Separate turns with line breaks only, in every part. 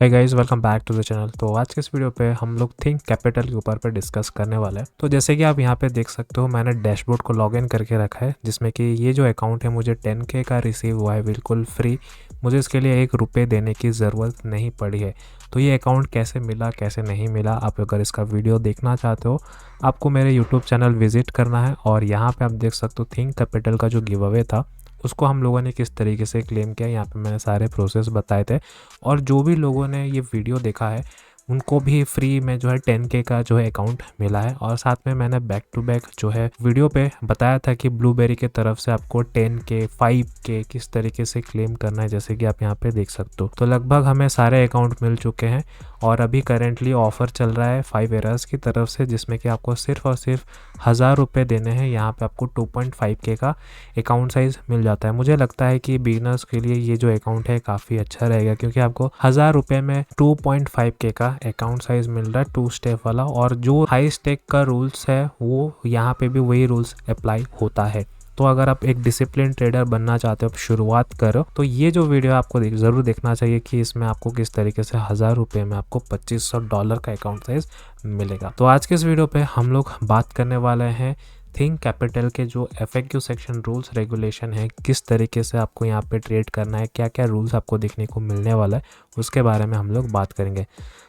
Hey guys, welcome back to the channel. तो आज के इस वीडियो पे हम लोग थिंक कैपिटल के ऊपर पे डिस्कस करने वाले हैं। तो जैसे कि आप यहाँ पे देख सकते हो, मैंने डैशबोर्ड को लॉगिन करके रखा है, जिसमें कि ये जो अकाउंट है मुझे 10K का रिसीव हुआ है, बिल्कुल फ्री। मुझे इसके लिए ₹1 देने की ज़रूरत नहीं पड़ी है। तो ये अकाउंट कैसे मिला, कैसे नहीं मिला, आप अगर इसका वीडियो देखना चाहते हो, आपको मेरे यूट्यूब चैनल विजिट करना है। और यहाँ पर आप देख सकते हो थिंक कैपिटल का जो गिव अवे था उसको हम लोगों ने किस तरीके से क्लेम किया, यहाँ पे मैंने सारे प्रोसेस बताए थे। और जो भी लोगों ने ये वीडियो देखा है उनको भी फ्री में जो है 10K का जो है अकाउंट मिला है। और साथ में मैंने बैक टू बैक जो है वीडियो पे बताया था कि ब्लूबेरी की तरफ से आपको 10K 5K किस तरीके से क्लेम करना है, जैसे कि आप यहाँ पे देख सकते हो। तो लगभग हमें सारे अकाउंट मिल चुके हैं और अभी करेंटली ऑफर चल रहा है 5 एरर्स की तरफ से, जिसमें कि आपको सिर्फ और सिर्फ ₹1000 देने हैं। यहाँ पे आपको 2.5K का अकाउंट साइज मिल जाता है। मुझे लगता है कि बिगिनर्स के लिए ये जो अकाउंट है काफ़ी अच्छा रहेगा, क्योंकि आपको ₹1000 में 2.5K का अकाउंट साइज मिल रहा है 2 स्टेप वाला। और जो हाई स्टेक का रूल्स है वो यहाँ पे भी वही रूल्स अप्लाई होता है। तो अगर आप एक डिसिप्लिन ट्रेडर बनना चाहते हो, शुरुआत करो, तो ये जो वीडियो आपको ज़रूर देखना चाहिए कि इसमें आपको किस तरीके से ₹1000 में आपको $2500 का अकाउंट साइज मिलेगा। तो आज के इस वीडियो पे हम लोग बात करने वाले हैं थिंक कैपिटल के जो FAQ सेक्शन रूल्स रेगुलेशन है, किस तरीके से आपको यहाँ पे ट्रेड करना है, क्या क्या रूल्स आपको देखने को मिलने वाला है, उसके बारे में हम लोग बात करेंगे।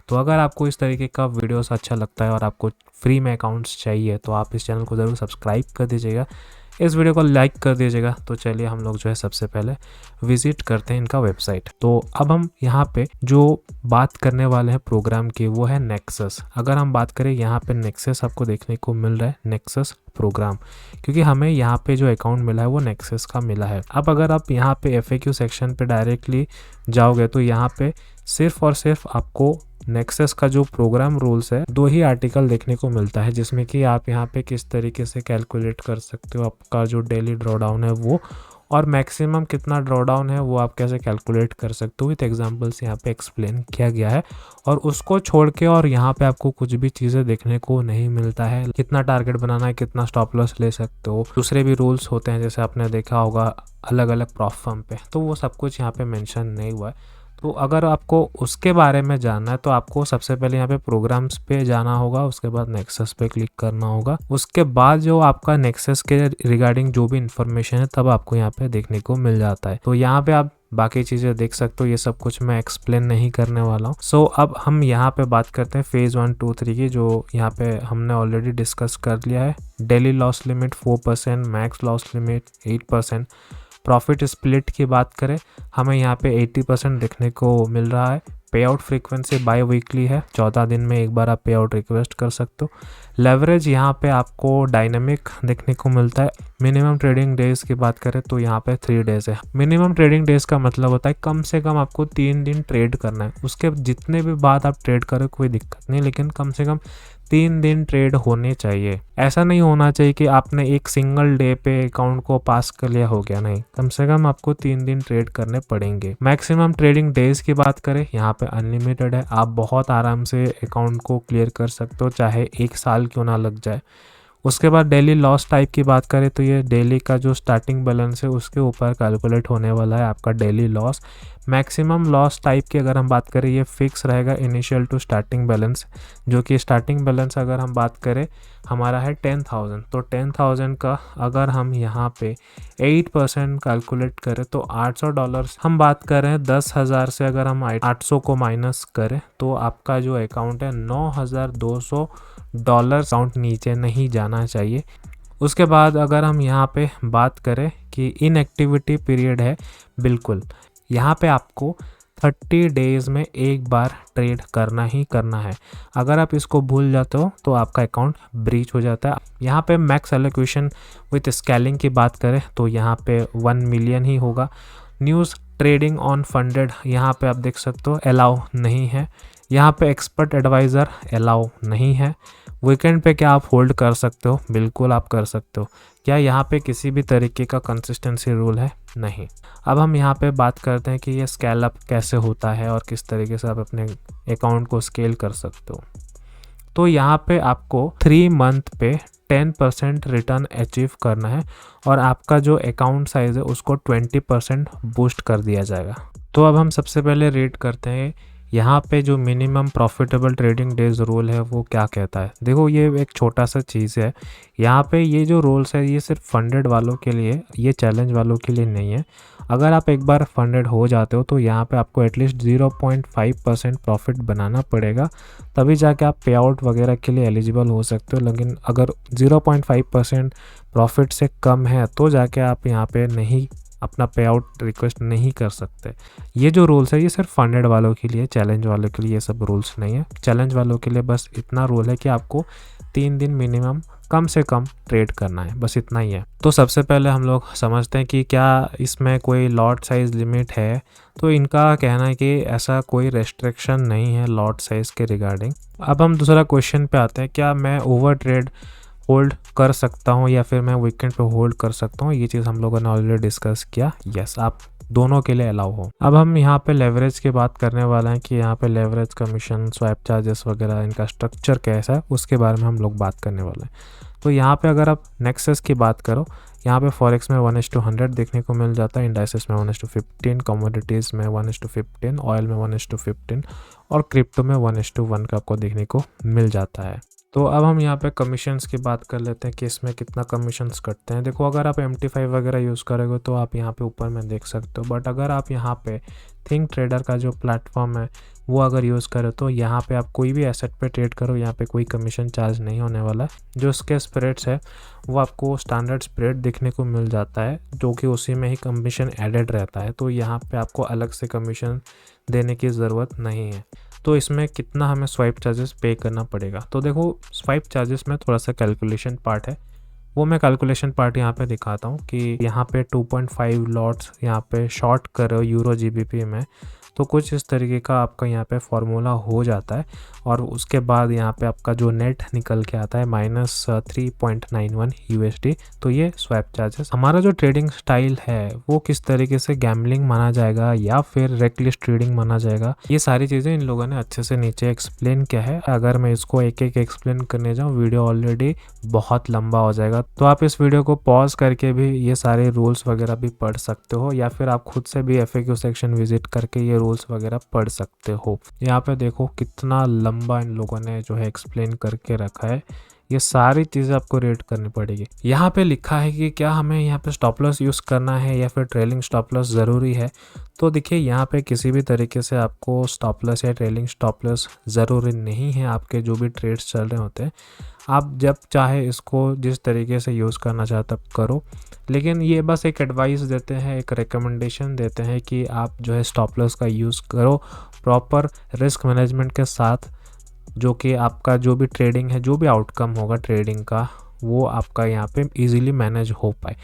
तो अगर आपको इस तरीके का वीडियोस अच्छा लगता है और आपको फ्री में अकाउंट्स चाहिए तो आप इस चैनल को ज़रूर सब्सक्राइब कर दीजिएगा, इस वीडियो को लाइक कर दीजिएगा। तो चलिए हम लोग जो है सबसे पहले विजिट करते हैं इनका वेबसाइट। तो अब हम यहाँ पे जो बात करने वाले हैं प्रोग्राम की वो है नेक्सस। अगर हम बात करें यहाँ पे नेक्सस आपको देखने को मिल रहा है, नेक्सस प्रोग्राम, क्योंकि हमें यहाँ पे जो अकाउंट मिला है वो नेक्सस का मिला है। अब अगर आप यहाँ पे FAQ सेक्शन पे डायरेक्टली जाओगे तो यहाँ पे सिर्फ और सिर्फ आपको नेक्सस का जो प्रोग्राम रूल्स है 2 ही आर्टिकल देखने को मिलता है, जिसमें कि आप यहाँ पे किस तरीके से कैलकुलेट कर सकते हो आपका जो डेली ड्रॉडाउन है वो, और मैक्सिमम कितना ड्रॉडाउन है वो आप कैसे कैलकुलेट कर सकते हो, विथ एग्जांपल्स यहाँ पे एक्सप्लेन किया गया है। और उसको छोड़ के और यहाँ पे आपको कुछ भी चीज़ें देखने को नहीं मिलता है, कितना टारगेट बनाना है, कितना स्टॉप लॉस ले सकते हो, दूसरे भी रूल्स होते हैं जैसे आपने देखा होगा अलग अलग प्रॉफ फर्म पे, तो वो सब कुछ यहाँ पे मेंशन नहीं हुआ है। तो अगर आपको उसके बारे में जानना है तो आपको सबसे पहले यहाँ पे प्रोग्राम्स पे जाना होगा, उसके बाद नेक्सस पे क्लिक करना होगा। उसके बाद जो आपका नेक्सस के रिगार्डिंग जो भी इंफॉर्मेशन है तब आपको यहाँ पे देखने को मिल जाता है। तो यहाँ पे आप बाकी चीज़ें देख सकते हो, ये सब कुछ मैं एक्सप्लेन नहीं करने वाला हूँ। सो अब हम यहाँ पे बात करते हैं फेज़ 1, 2, 3 की, जो यहाँ पे हमने ऑलरेडी डिस्कस कर लिया है। Daily loss limit 4%, max loss limit 8%। Profit split की बात करें, हमें यहाँ पे 80% देखने को मिल रहा है। पे आउट फ्रीक्वेंसी बाई वीकली है, 14 दिन में एक बार आप पे आउट रिक्वेस्ट कर सकते हो। लेवरेज यहाँ पे आपको डायनेमिक देखने को मिलता है। मिनिमम ट्रेडिंग डेज की बात करें तो यहाँ पे 3 डेज है। मिनिमम ट्रेडिंग डेज का मतलब होता है कम से कम आपको 3 दिन ट्रेड करना है, उसके जितने भी बाद आप ट्रेड करो कोई दिक्कत नहीं, लेकिन कम से कम 3 दिन ट्रेड होने चाहिए। ऐसा नहीं होना चाहिए कि आपने एक सिंगल डे पे अकाउंट को पास कर लिया हो गया, नहीं, कम से कम आपको 3 दिन ट्रेड करने पड़ेंगे। मैक्सिमम ट्रेडिंग डेज की बात करें, यहाँ पे अनलिमिटेड है, आप बहुत आराम से अकाउंट को क्लियर कर सकते हो, चाहे 1 साल क्यों ना लग जाए। उसके बाद डेली लॉस टाइप की बात करें तो ये डेली का जो स्टार्टिंग बैलेंस है उसके ऊपर कैलकुलेट होने वाला है आपका daily loss. Maximum loss type की अगर हम बात करें ये फिक्स रहेगा इनिशियल टू स्टार्टिंग बैलेंस, जो कि स्टार्टिंग बैलेंस अगर हम बात करें हमारा है 10,000। तो 10,000 का अगर हम यहाँ पे 8% कैलकुलेट करें तो $800 हम बात कर रहे हैं। 10,000 से अगर हम 800 को माइनस करें तो आपका जो अकाउंट है $9,200 अकाउंट नीचे नहीं जाना चाहिए। उसके बाद अगर हम यहाँ पे बात करें कि इनएक्टिविटी पीरियड है, बिल्कुल यहाँ पे आपको 30 डेज में एक बार ट्रेड करना ही करना है। अगर आप इसको भूल जाते हो तो आपका अकाउंट ब्रीच हो जाता है। यहाँ पे मैक्स एलोकेशन विथ स्केलिंग की बात करें तो यहाँ पे 1 मिलियन ही होगा। न्यूज़ ट्रेडिंग ऑन फंडेड यहाँ पे आप देख सकते हो अलाउ नहीं है। यहाँ पे एक्सपर्ट एडवाइज़र अलाउ नहीं है। वीकेंड पे क्या आप होल्ड कर सकते हो? बिल्कुल आप कर सकते हो। क्या यहाँ पे किसी भी तरीके का कंसिस्टेंसी रूल है? नहीं। अब हम यहाँ पे बात करते हैं कि ये स्केल अप कैसे होता है और किस तरीके से आप अपने अकाउंट को स्केल कर सकते हो। तो यहाँ पे आपको 3 मंथ पे 10% रिटर्न अचीव करना है और आपका जो अकाउंट साइज है उसको 20% बूस्ट कर दिया जाएगा। तो अब हम सबसे पहले रीड करते हैं यहाँ पे जो minimum profitable trading days rule है वो क्या कहता है। देखो ये एक छोटा सा चीज़ है, यहाँ पे ये जो रूल्स है ये सिर्फ फंडेड वालों के लिए, ये चैलेंज वालों के लिए नहीं है। अगर आप एक बार फंडेड हो जाते हो तो यहाँ पे आपको एटलीस्ट 0.5% प्रॉफिट बनाना पड़ेगा, तभी जाके आप पे आउट वगैरह के लिए एलिजिबल हो सकते हो। लेकिन अगर 0.5% प्रॉफिट से कम है तो जाके आप यहाँ पे नहीं अपना पे आउट रिक्वेस्ट नहीं कर सकते। ये जो रूल्स है ये सिर्फ फंडेड वालों के लिए, चैलेंज वालों के लिए ये सब रूल्स नहीं है। चैलेंज वालों के लिए बस इतना रूल है कि आपको 3 दिन मिनिमम कम से कम ट्रेड करना है, बस इतना ही है। तो सबसे पहले हम लोग समझते हैं कि क्या इसमें कोई लॉट साइज़ लिमिट है। तो इनका कहना है कि ऐसा कोई रेस्ट्रिक्शन नहीं है लॉट साइज़ के रिगार्डिंग। अब हम दूसरा क्वेश्चन पे आते हैं, क्या मैं ओवर ट्रेड होल्ड कर सकता हूँ या फिर मैं वीकेंड पे होल्ड कर सकता हूँ। ये चीज़ हम लोगों ने ऑलरेडी डिस्कस किया। यस, आप दोनों के लिए अलाउ हो। अब हम यहाँ पे लेवरेज की बात करने वाले हैं कि यहाँ पे लेवरेज कमीशन, स्वैप चार्जेस वगैरह, इनका स्ट्रक्चर कैसा है उसके बारे में हम लोग बात करने वाले हैं। तो यहाँ पे अगर आप नेक्सस की बात करो, यहाँ पे फॉरेक्स में 1:100 देखने को मिल जाता है, इंडाइसेस में 1:15, कमोडिटीज़ में 1:15, ऑयल में 1:15 और क्रिप्टो में 1:1 का आपको देखने को मिल जाता है। तो अब हम यहाँ पे कमीशंस की बात कर लेते हैं कि इसमें कितना कमीशंस कटते हैं। देखो अगर आप MT5 वगैरह यूज़ करोगे तो आप यहाँ पे ऊपर में देख सकते हो, बट अगर आप यहाँ पे थिंक ट्रेडर का जो प्लेटफॉर्म है वो अगर यूज़ करो तो यहाँ पे आप कोई भी एसेट पे ट्रेड करो, यहाँ पे कोई कमीशन चार्ज नहीं होने वाला है। जो इसके स्प्रेड्स है वो आपको स्टैंडर्ड स्प्रेड देखने को मिल जाता है, जो कि उसी में ही कमीशन एडेड रहता है। तो यहाँ पे आपको अलग से कमीशन देने की ज़रूरत नहीं है। तो इसमें कितना हमें स्वाइप चार्जेस पे करना पड़ेगा। तो देखो स्वाइप चार्जेस में थोड़ा सा कैलकुलेशन पार्ट है, वो मैं कैलकुलेशन पार्ट यहाँ पे दिखाता हूँ कि यहाँ पे 2.5 लॉट्स यहाँ पे शॉर्ट करो यूरो GBP में, तो कुछ इस तरीके का आपका यहाँ पे फॉर्मूला हो जाता है। और उसके बाद यहाँ पे आपका जो नेट निकल के आता है -3.91 USD। तो ये स्वैप चार्जेस। हमारा जो ट्रेडिंग स्टाइल है वो किस तरीके से गैम्बलिंग माना जाएगा या फिर रेकलेस ट्रेडिंग माना जाएगा, ये सारी चीज़ें इन लोगों ने अच्छे से नीचे एक्सप्लेन किया है। अगर मैं इसको एक एक एक्सप्लेन करने जाऊँ वीडियो ऑलरेडी बहुत लंबा हो जाएगा, तो आप इस वीडियो को पॉज करके भी ये सारे रूल्स वगैरह भी पढ़ सकते हो, या फिर आप खुद से भी FAQ सेक्शन विजिट करके ये रूल्स वगैरह पढ़ सकते हो। यहाँ पे देखो कितना लंबा इन लोगों ने जो है एक्सप्लेन करके रखा है। ये सारी चीज़ें आपको रीड करनी पड़ेगी। यहाँ पे लिखा है कि क्या हमें यहाँ पे स्टॉप लॉस यूज़ करना है या फिर ट्रेलिंग स्टॉप लॉस ज़रूरी है। तो देखिए यहाँ पे किसी भी तरीके से आपको स्टॉप लॉस या ट्रेलिंग स्टॉप लॉस ज़रूरी नहीं है। आपके जो भी ट्रेड्स चल रहे होते हैं आप जब चाहे इसको जिस तरीके से यूज़ करना चाहते करो, लेकिन ये बस एक एडवाइस देते हैं, एक रिकमेंडेशन देते हैं कि आप जो है स्टॉप लॉस का यूज़ करो प्रॉपर रिस्क मैनेजमेंट के साथ, जो कि आपका जो भी ट्रेडिंग है, जो भी आउटकम होगा ट्रेडिंग का, वो आपका यहाँ पे इजीली मैनेज हो पाए।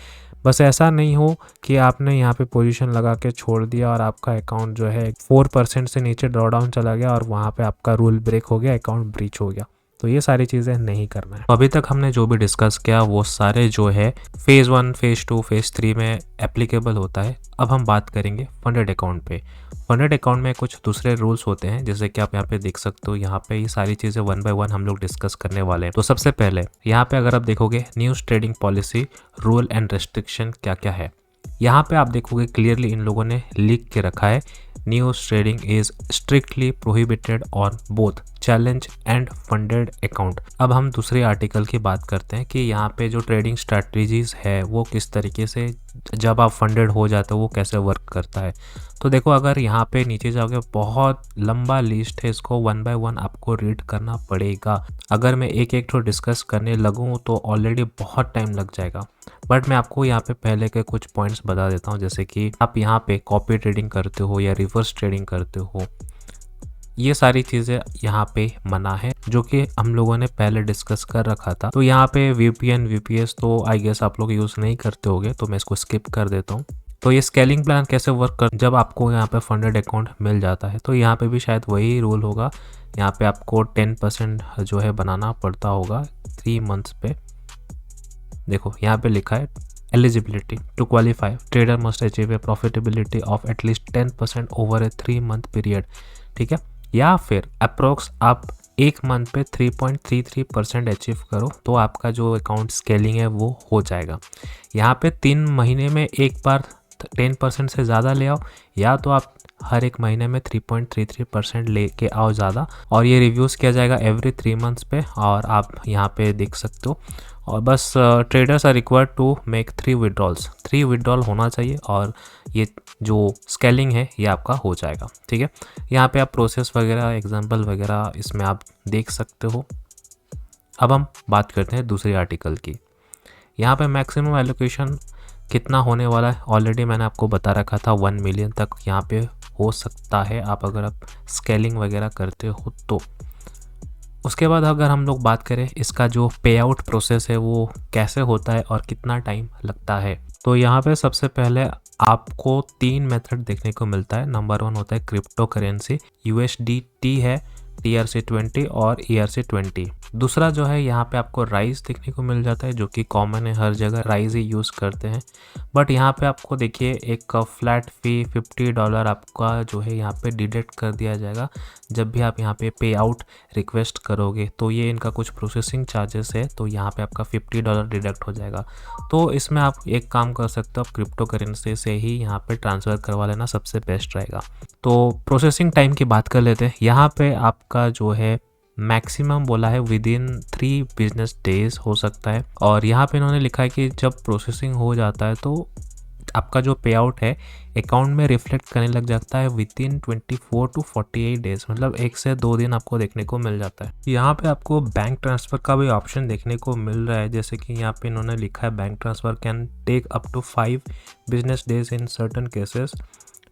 बस ऐसा नहीं हो कि आपने यहाँ पे पोजीशन लगा के छोड़ दिया और आपका अकाउंट जो है 4% से नीचे ड्रॉडाउन चला गया और वहाँ पे आपका रूल ब्रेक हो गया, अकाउंट ब्रीच हो गया। तो ये सारी चीज़ें नहीं करना है। अभी तक हमने जो भी डिस्कस किया वो सारे जो है फेज़ 1, फेज़ 2, फेज़ 3 में एप्लीकेबल होता है। अब हम बात करेंगे फंडेड अकाउंट पे। फंडेड अकाउंट में कुछ दूसरे रूल्स होते हैं, जैसे कि आप यहाँ पे देख सकते हो। यहाँ पे ये सारी चीज़ें 1 बाय 1 हम लोग डिस्कस करने वाले हैं। तो सबसे पहले यहाँ पे अगर आप देखोगे news trading policy rule and restriction क्या क्या है, यहाँ पे आप देखोगे क्लियरली इन लोगों ने लिख के रखा है, news trading is strictly prohibited on both challenge and funded account. अब हम दूसरे आर्टिकल की बात करते हैं कि यहाँ पे जो ट्रेडिंग स्ट्रैटेजीज है वो किस तरीके से जब आप फंडेड हो जाते हो वो कैसे वर्क करता है। तो देखो अगर यहाँ पे नीचे जाओगे बहुत लंबा लिस्ट है, इसको 1 बाय 1 आपको रीड करना पड़ेगा। अगर मैं एक एक तो डिस्कस करने लगूँ तो ऑलरेडी बहुत टाइम लग जाएगा, बट मैं आपको यहाँ पे पहले के कुछ पॉइंट्स बता देता हूँ। जैसे कि आप यहाँ पे कॉपी ट्रेडिंग करते हो या रिवर्स ट्रेडिंग करते हो, ये सारी चीज़ें यहाँ पे मना है, जो कि हम लोगों ने पहले डिस्कस कर रखा था। तो यहाँ पे VPN VPS तो आई गेस आप लोग यूज़ नहीं करते होगे, तो मैं इसको स्किप कर देता हूँ। तो ये स्केलिंग प्लान कैसे वर्क कर, जब आपको यहाँ पे फंडेड अकाउंट मिल जाता है तो यहाँ पे भी शायद वही रूल होगा। यहाँ पे आपको 10% जो है बनाना पड़ता होगा 3 मंथ्स पे। देखो यहाँ पे लिखा है eligibility to qualify trader must achieve a profitability of at least 10% over a 3 month period, ठीक है। या फिर अप्रोक्स आप 1 मंथ पे 3.33% अचीव करो तो आपका जो अकाउंट स्केलिंग है वो हो जाएगा। यहाँ पे 3 महीने में एक बार 10% से ज़्यादा ले आओ, या तो आप हर एक महीने में 3.33% लेके आओ ज़्यादा, और ये रिव्यूज़ किया जाएगा एवरी 3 मंथ्स पे, और आप यहाँ पे देख सकते हो। और बस traders are required to make 3 withdrawals, 3 withdrawal होना चाहिए, और ये जो स्केलिंग है ये आपका हो जाएगा। ठीक है, यहाँ पे आप प्रोसेस वगैरह, एग्जांपल वगैरह इसमें आप देख सकते हो। अब हम बात करते हैं दूसरी आर्टिकल की। यहाँ पे मैक्सिमम एलोकेशन कितना होने वाला है ऑलरेडी मैंने आपको बता रखा था, 1 मिलियन तक यहाँ पे हो सकता है आप अगर आप स्केलिंग वगैरह करते हो तो। उसके बाद अगर हम लोग बात करें इसका जो पे आउट प्रोसेस है वो कैसे होता है और कितना टाइम लगता है, तो यहाँ पे सबसे पहले आपको 3 मेथड देखने को मिलता है। नंबर 1 होता है क्रिप्टो करेंसी, USDT है, TRC20 और ERC20। दूसरा जो है यहाँ पे आपको राइज देखने को मिल जाता है, जो कि कॉमन है, हर जगह राइज ही यूज़ करते हैं। बट यहाँ पे आपको देखिए एक फ्लैट फ़ी $50 आपका जो है यहाँ पे डिडक्ट कर दिया जाएगा जब भी आप यहाँ पे पे आउट रिक्वेस्ट करोगे। तो ये इनका कुछ प्रोसेसिंग चार्जेस है, तो यहाँ पे आपका $50 डिडक्ट हो जाएगा। तो इसमें आप एक काम कर सकते हो, आप क्रिप्टो करेंसी से ही यहाँ पे ट्रांसफ़र करवा लेना सबसे बेस्ट रहेगा। तो प्रोसेसिंग टाइम की बात कर लेते हैं। यहाँ पे आपका जो है मैक्सिमम बोला है विदिन 3 बिजनेस डेज हो सकता है, और यहाँ पे इन्होंने लिखा है कि जब प्रोसेसिंग हो जाता है तो आपका जो पे आउट है अकाउंट में रिफ्लेक्ट करने लग जाता है विदिन 24 to 48 डेज, मतलब 1 से 2 दिन आपको देखने को मिल जाता है। यहाँ पे आपको बैंक ट्रांसफ़र का भी ऑप्शन देखने को मिल रहा है, जैसे कि यहाँ पे इन्होंने लिखा है bank transfer can take up to 5 business days in certain cases,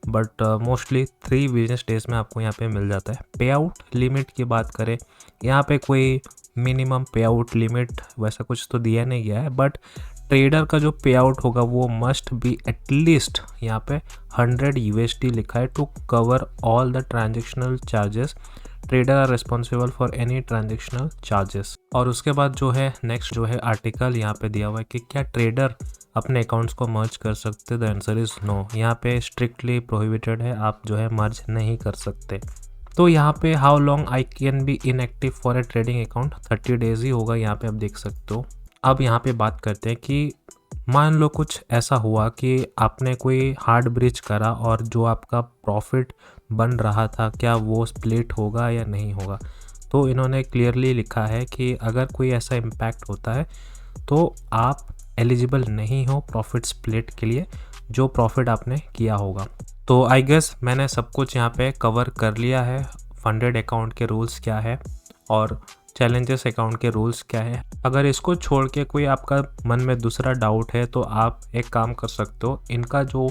but mostly 3 business days में आपको यहाँ पे मिल जाता है। पे आउट लिमिट की बात करें, यहाँ पे कोई मिनिमम पे आउट लिमिट वैसा कुछ तो दिया नहीं गया है, बट ट्रेडर का जो पे आउट होगा वो मस्ट बी एटलीस्ट यहाँ पे 100 USD लिखा है to cover all the transactional charges. Trader are responsible for any transactional charges. और उसके बाद जो है नेक्स्ट जो है आर्टिकल यहाँ पे दिया हुआ है कि क्या ट्रेडर अपने अकाउंट्स को मर्ज कर सकते, द आंसर इज़ नो। यहाँ पे स्ट्रिक्टली प्रोहिबिटेड है, आप जो है मर्ज नहीं कर सकते। तो यहाँ पे how long I can be inactive for a trading account, 30 days ही होगा, यहाँ पे आप देख सकते हो। अब यहाँ पे बात करते हैं कि मान लो कुछ ऐसा हुआ कि आपने कोई हार्ड ब्रिज करा और जो आपका प्रॉफिट बन रहा था क्या वो स्प्लिट होगा या नहीं होगा। तो इन्होंने क्लियरली लिखा है कि अगर कोई ऐसा इम्पैक्ट होता है तो आप एलिजिबल नहीं हो प्रॉफिट स्प्लिट के लिए, जो प्रॉफिट आपने किया होगा। तो आई गेस मैंने सब कुछ यहाँ पे कवर कर लिया है। फंडेड अकाउंट के रूल्स क्या है और चैलेंजेस अकाउंट के रूल्स क्या है। अगर इसको छोड़ के कोई आपका मन में दूसरा डाउट है तो आप एक काम कर सकते हो, इनका जो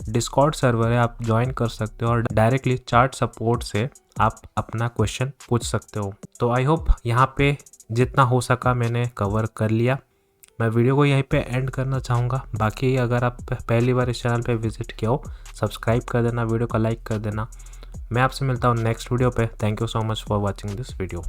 डिस्कॉर्ड सर्वर है आप ज्वाइन कर सकते हो और डायरेक्टली चार्ट सपोर्ट से आप अपना क्वेश्चन पूछ सकते हो। तो आई होप यहाँ पे जितना हो सका मैंने कवर कर लिया। मैं वीडियो को यहीं पे एंड करना चाहूँगा। बाकी अगर आप पहली बार इस चैनल पे विजिट किया हो, सब्सक्राइब कर देना, वीडियो को लाइक कर देना। मैं आपसे मिलता हूँ नेक्स्ट वीडियो पे। Thank you so much for watching this video.